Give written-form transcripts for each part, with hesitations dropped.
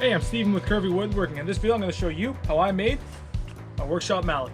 Hey, I'm Steven with Curvy Woodworking. In this video, I'm going to show you how I made a workshop mallet.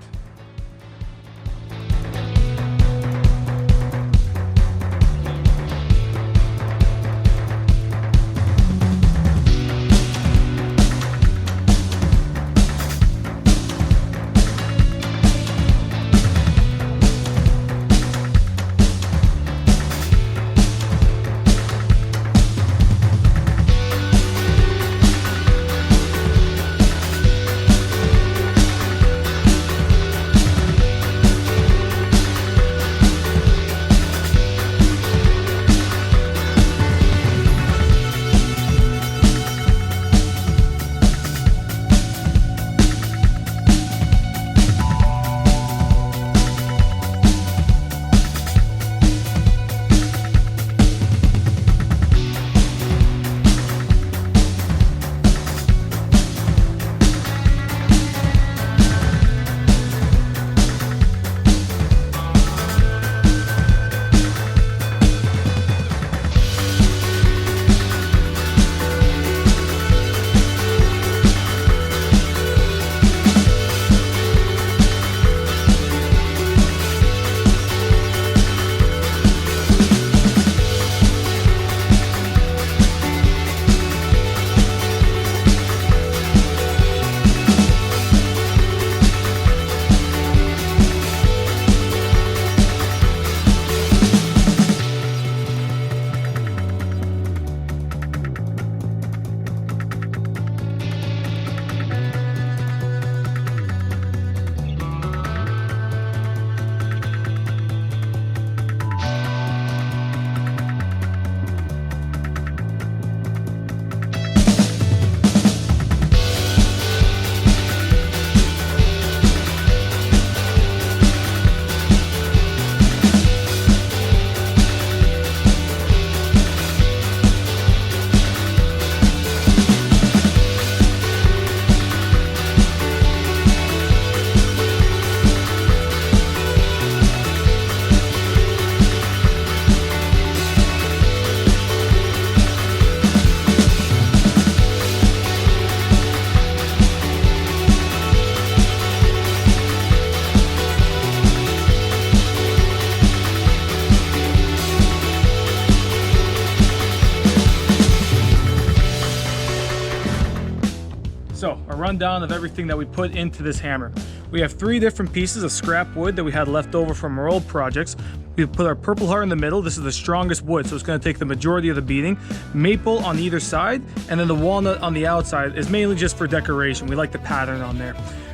So, a rundown of everything that we put into this hammer. We have 3 different pieces of scrap wood that we had left over from our old projects. We put our purple heart in the middle. This is the strongest wood, so it's going to take the majority of the beating. Maple on either side, and then the walnut on the outside is mainly just for decoration. We like the pattern on there.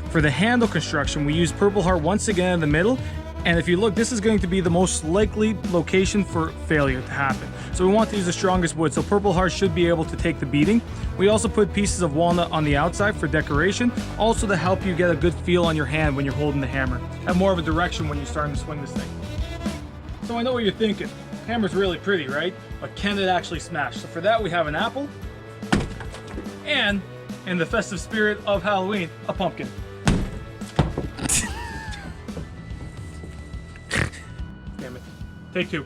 For the handle construction, we use purple heart once again in the middle. And if you look, this is going to be the most likely location for failure to happen. So we want to use the strongest wood, so purple heart should be able to take the beating. We also put pieces of walnut on the outside for decoration, also to help you get a good feel on your hand when you're holding the hammer. Have more of a direction when you're starting to swing this thing. So I know what you're thinking. Hammer's really pretty, right? But can it actually smash? So for that, we have an apple, and in the festive spirit of Halloween, a pumpkin. Damn it. Take 2.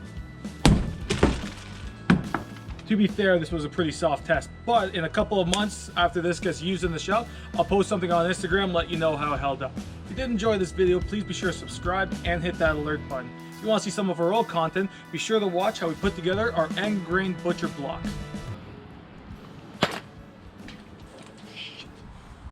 To be fair, this was a pretty soft test, but in a couple of months after this gets used in the shop, I'll post something on Instagram, let you know how it held up. If you did enjoy this video, please be sure to subscribe and hit that alert button. If you want to see some of our old content, be sure to watch how we put together our end grain butcher block.